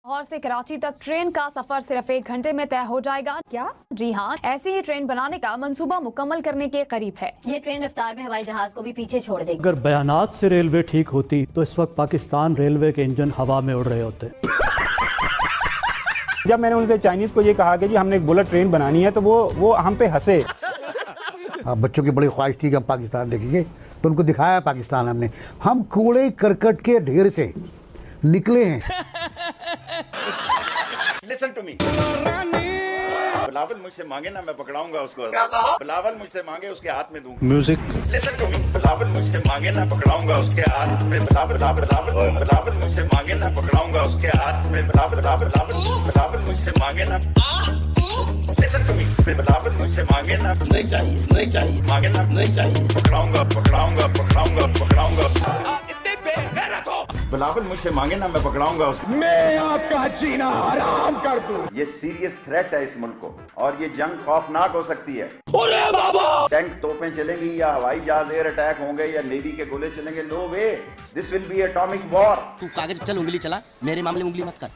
लाहौर से कराची तक ट्रेन का सफर सिर्फ 1 घंटे में तय हो जाएगा। क्या? जी हाँ, ऐसी ही ट्रेन बनाने का मंसूबा मुकम्मल करने के करीब है। ये ट्रेन रफ्तार में हवाई जहाज को भी पीछे छोड़ देगी। अगर बयानात से रेलवे ठीक होती तो इस वक्त पाकिस्तान रेलवे के इंजन हवा में उड़ रहे होते। जब मैंने उनसे चाइनीज को ये कहा कि जी हमने एक बुलेट ट्रेन बनानी है तो वो हम पे हंसे। बच्चों की बड़ी ख्वाहिश थी कि हम पाकिस्तान देखेंगे, तो उनको दिखाया पाकिस्तान हमने। हम कूड़े करकट के ढेर से निकले हैं। Listen to me. बिलावल मुझसे मांगे ना, मैं पकड़ाऊंगा उसको। बिलावल मुझसे मांगे, उसके हाथ में दूंगा। Music. Listen to me. Bilawal मुझसे मांगे ना, पकड़ाऊंगा उसके हाथ में। बिलावल मुझसे मांगे ना, पकड़ाऊंगा उसके हाथ में। बिलावल मुझसे मांगे ना। Listen to me. बिलावल मुझसे मांगे ना, नहीं चाहिए मांगे ना, नहीं चाहिए। पकड़ाऊंगा। बिलावल मुझसे मांगे ना, मैं पकड़ाऊंगा उसको। मैं आपका जीना हराम कर दूं। ये सीरियस थ्रेट है इस मुल्क को, और ये जंग खौफनाक हो सकती है। अरे बाबा! टैंक तोपें चलेंगी या हवाई जहाज एयर अटैक होंगे या नेवी के गोले चलेंगे, no way, this will be atomic war. तू कागज चल उंगली चला, मेरे मामले में उंगली मत कर।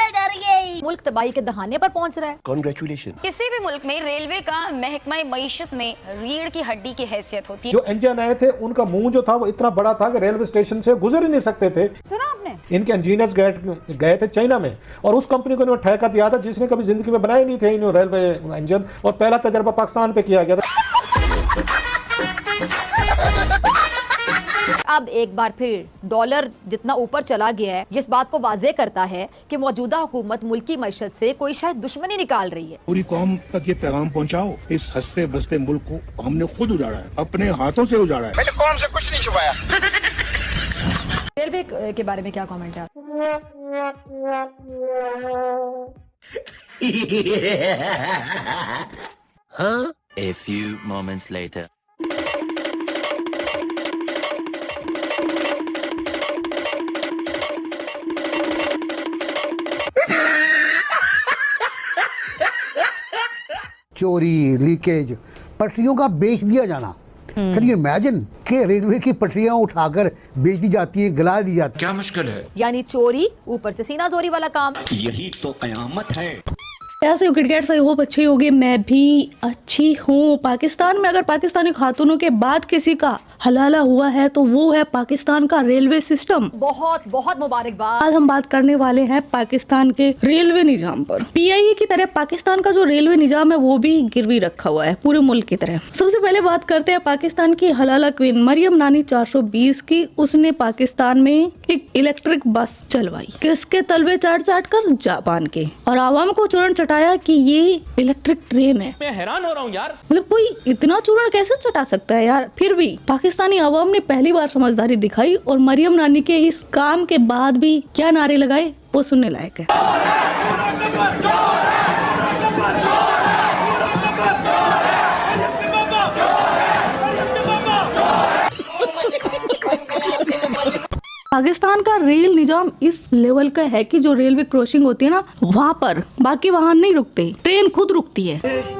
डर गई। मुल्क तबाही के दहाने पर पहुंच रहा है। कांग्रेचुलेशन। किसी भी मुल्क में रेलवे का महकमा मईशत में रीढ़ की हड्डी की हैसियत होती है। जो इंजन आए थे उनका मुंह जो था वो इतना बड़ा था कि रेलवे स्टेशन से गुजर ही नहीं सकते थे। सुना आपने? इनके इंजीनियर्स गए थे चाइना में, और उस कंपनी को इन्होंने ठेका दिया था जिसने कभी जिंदगी में बनाए नहीं थे इन रेलवे इंजन, और पहला तजर्बा पाकिस्तान पे किया गया था। अब एक बार फिर डॉलर जितना ऊपर चला गया है, इस बात को वाज़ेह करता है कि मौजूदा हुकूमत मुल्की मईशत से कोई शायद दुश्मनी निकाल रही है। पूरी कौम तक ये पैगाम पहुंचाओ, इस हंसते बसते मुल्क को हमने खुद उजाड़ा है, अपने हाथों से उजाड़ा है। मैंने कौम से कुछ नहीं छुपाया। रेलवे के बारे में क्या कमेंट है? हाँ? A few moments later. चोरी, लीकेज, पटरियों का बेच दिया जाना। कैन यू इमेजिन कि रेलवे की पटरियां उठाकर बेच दी जाती है, गला दी जाती है। क्या मुश्किल है? यानी चोरी ऊपर से सीना जोरी वाला काम। यही तो कयामत है। ऐसे क्रिकेट आई होप अच्छे होंगे। मैं भी अच्छी हूँ। पाकिस्तान में अगर पाकिस्तानी खातूनों के बाद किसी का हलाला हुआ है तो वो है पाकिस्तान का रेलवे सिस्टम। बहुत बहुत मुबारकबाद। आज हम बात करने वाले हैं पाकिस्तान के रेलवे निजाम पर। पीआईए की तरह पाकिस्तान का जो रेलवे निजाम है वो भी गिरवी रखा हुआ है पूरे मुल्क की तरह। सबसे पहले बात करते हैं पाकिस्तान की हलाला क्वीन मरियम नानी 420 की। उसने पाकिस्तान में एक इलेक्ट्रिक बस चलवाई, किसके तलवे चाट चाट कर? जापान के, और आवाम को चूरन चटाया कि ये इलेक्ट्रिक ट्रेन है। मैं हैरान हो रहा हूँ यार, मतलब कोई इतना चूरन कैसे चटा सकता है यार। फिर भी पाकिस्तानी आवाम ने पहली बार समझदारी दिखाई, और मरियम नानी के इस काम के बाद भी क्या नारे लगाए वो सुनने लायक है। पाकिस्तान का रेल निजाम इस लेवल का है कि जो रेलवे क्रॉसिंग होती है ना, वहाँ पर बाकी वाहन नहीं रुकते, ट्रेन खुद रुकती है।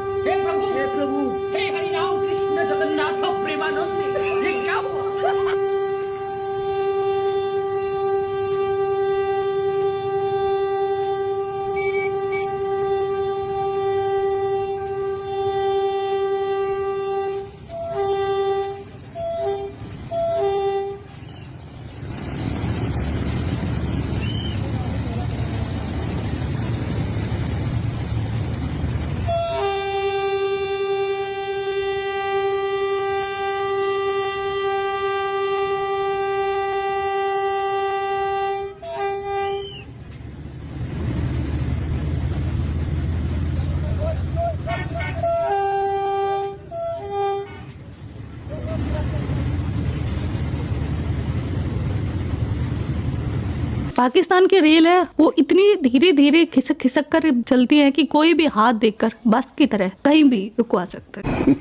पाकिस्तान की रेल है वो इतनी धीरे धीरे खिसक खिसक कर चलती है कि कोई भी हाथ देखकर बस की तरह कहीं भी रुकवा सकता है।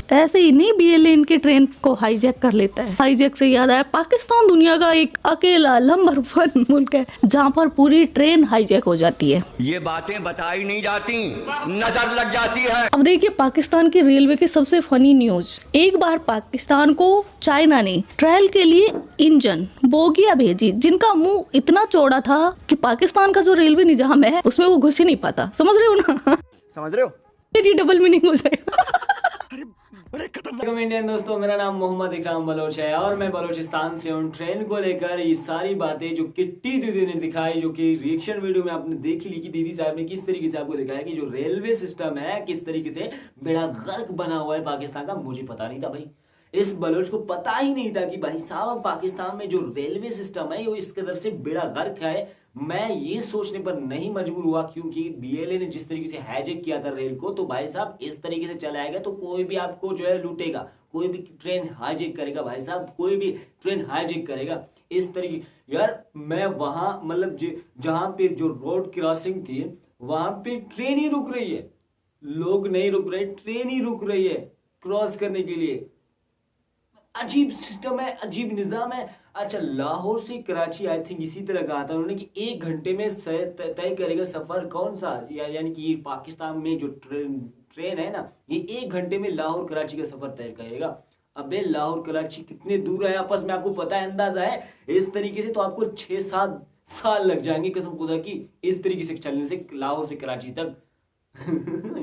ऐसे ही नहीं BLA इनके ट्रेन को हाईजैक कर लेता है। हाईजैक से याद आया, पाकिस्तान दुनिया का एक अकेला नंबर 1 मुल्क है जहाँ पर पूरी ट्रेन हाईजैक हो जाती है। ये बातें बताई नहीं जाती, नजर लग जाती है। अब देखिए पाकिस्तान की रेलवे की सबसे फनी न्यूज, एक बार पाकिस्तान को चाइना ने ट्रायल के लिए इंजन बोगियां भेजी जिनका मुंह इतना चौड़ा था कि पाकिस्तान का जो रेलवे निजाम है उसमें वो घुस ही नहीं पाता। समझ रहे हो ना? समझ रहे हो? ये डबल मीनिंग हो जाएगा। इंडियन दोस्तों, मेरा नाम मोहम्मद इकराम बलोच है और मैं बलोचिस्तान से हूँ। ट्रेन को लेकर ये सारी बातें जो किट्टी दीदी ने दिखाई, जो कि रिएक्शन वीडियो में आपने देख ली कि दीदी साहब ने किस तरीके से आपको दिखाया कि जो रेलवे सिस्टम है किस तरीके से बेड़ा गर्क बना हुआ है पाकिस्तान का। मुझे पता नहीं था भाई, इस बलोच को पता ही नहीं था कि भाई साहब पाकिस्तान में जो रेलवे सिस्टम है वो इस कदर से बेड़ा गर्क है। मैं ये सोचने पर नहीं मजबूर हुआ क्योंकि BLA ने जिस तरीके से हाईजैक किया था रेल को, तो भाई साहब इस तरीके से चलाएगा तो कोई भी आपको जो है लूटेगा, कोई भी ट्रेन हाईजैक करेगा भाई साहब, कोई भी ट्रेन हाईजैक करेगा इस तरीके। यार मैं वहां मतलब जहां पे जो रोड क्रॉसिंग थी वहां पे ट्रेन ही रुक रही है, लोग नहीं रुक रहे, ट्रेन ही रुक रही है क्रॉस करने के लिए। अजीब सिस्टम है, अजीब निजाम है। अच्छा, लाहौर से कराची आई थिंक इसी तरह कहा था उन्होंने कि 1 घंटे में तय करेगा सफर कौन सा, यानी कि पाकिस्तान में जो ट्रेन है ना, ये 1 घंटे में लाहौर कराची का सफर तय करेगा। अबे लाहौर कराची कितने दूर है आपस में, आपको पता है, अंदाजा है? इस तरीके से तो आपको 6-7 साल लग जाएंगे कसम खुदा की, इस तरीके से चलने से लाहौर से कराची तक।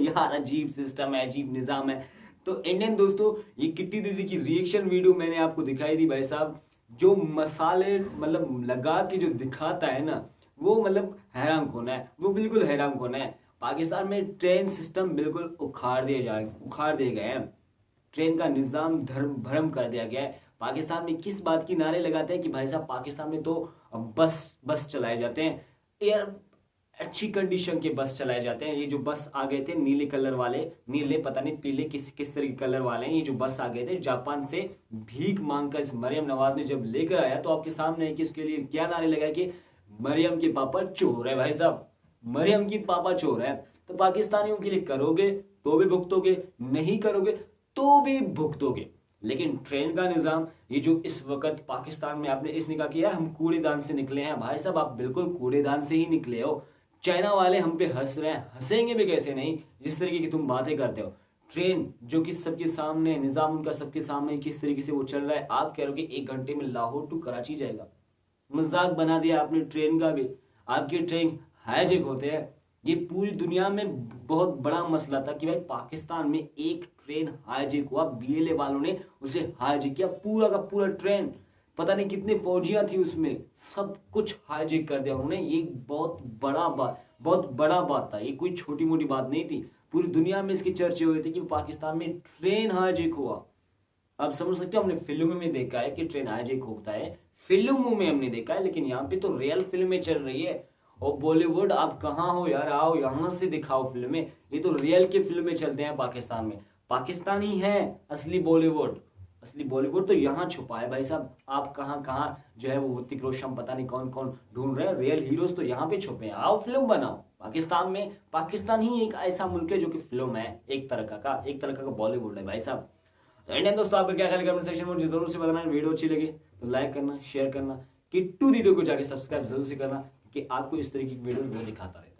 यार अजीब सिस्टम है, अजीब निजाम है। तो इंडियन दोस्तों, ये किट्टी दीदी की रिएक्शन वीडियो मैंने आपको दिखाई दी भाई साहब, जो मसाले मतलब लगा के जो दिखाता है ना, वो मतलब हैरान कोना है, वो बिल्कुल हैरान कोना है। पाकिस्तान में ट्रेन सिस्टम बिल्कुल उखाड़ दिए गए हैं, ट्रेन का निज़ाम भरम कर दिया गया है। पाकिस्तान में किस बात की नारे लगाते हैं कि भाई साहब पाकिस्तान में तो बस चलाए जाते हैं, यार अच्छी कंडीशन के बस चलाए जाते हैं। ये जो बस आ गए थे नीले कलर वाले, नीले पता नहीं पीले किस तरह के कलर वाले हैं, ये जो बस आ गए थे जापान से भीख मांगकर इस मरियम नवाज ने जब लेकर आया तो आपके सामने है कि उसके लिए क्या नारे लगाए कि मरियम के पापा चोर है। भाई साहब मरियम की पापा चोर है, तो पाकिस्तानियों के लिए करोगे तो भी भुगतोगे, नहीं करोगे तो भी भुगतोगे। लेकिन ट्रेन का निज़ाम ये जो इस वक्त पाकिस्तान में आपने इसने कहा कि यार हम कूड़ेदान से निकले हैं, भाई साहब आप बिल्कुल कूड़ेदान से ही निकले हो। चाइना वाले हम पे हंस रहे हैं, हंसेंगे भी कैसे नहीं जिस तरीके की तुम बातें करते हो। ट्रेन जो कि सबके सामने, निज़ाम उनका सबके सामने किस तरीके से वो चल रहा है, आप कह रहे हो कि 1 घंटे में लाहौर टू कराची जाएगा। मजाक बना दिया आपने ट्रेन का भी, आपके ट्रेन हाईजैक होते हैं। ये पूरी दुनिया में बहुत बड़ा मसला था कि भाई पाकिस्तान में एक ट्रेन हाईजैक हुआ, BLA वालों ने उसे हाईजैक किया, पूरा का पूरा ट्रेन, पता नहीं कितने फौजियां थी उसमें, सब कुछ हाईजैक कर दिया उन्होंने। ये बहुत बड़ा बात था, ये कोई छोटी मोटी बात नहीं थी। पूरी दुनिया में इसके चर्चे हुए थे कि पाकिस्तान में ट्रेन हाईजैक हुआ। आप समझ सकते हो, हमने फिल्मों में देखा है कि ट्रेन हाईजैक होता है, फिल्मों में हमने देखा है, लेकिन यहाँ पे तो रियल फिल्में चल रही है। और बॉलीवुड आप कहाँ हो यार, आओ यहाँ से दिखाओ फिल्में। ये तो रियल की फिल्में चलते हैं पाकिस्तान में, पाकिस्तानी है असली बॉलीवुड। असली बॉलीवुड तो यहाँ छुपा है भाई साहब। आप कहाँ जो है वो ऋतिक रोशन पता नहीं कौन कौन ढूंढ रहे हैं, रियल हीरोज तो यहाँ पे छुपे हैं। आओ फिल्म बनाओ पाकिस्तान में। पाकिस्तान ही एक ऐसा मुल्क है जो कि फिल्म है, एक तरह का बॉलीवुड है भाई साहब। तो इंडियन दोस्तों, आपका क्या ख्याल है कमेंट सेक्शन में मुझे जरूर से बताना। वीडियो अच्छी लगी तो लाइक करना, शेयर करना, किट्टू दीदी को जाके सब्सक्राइब जरूर से करना कि आपको इस तरह की वीडियोस वो दिखाता रहे।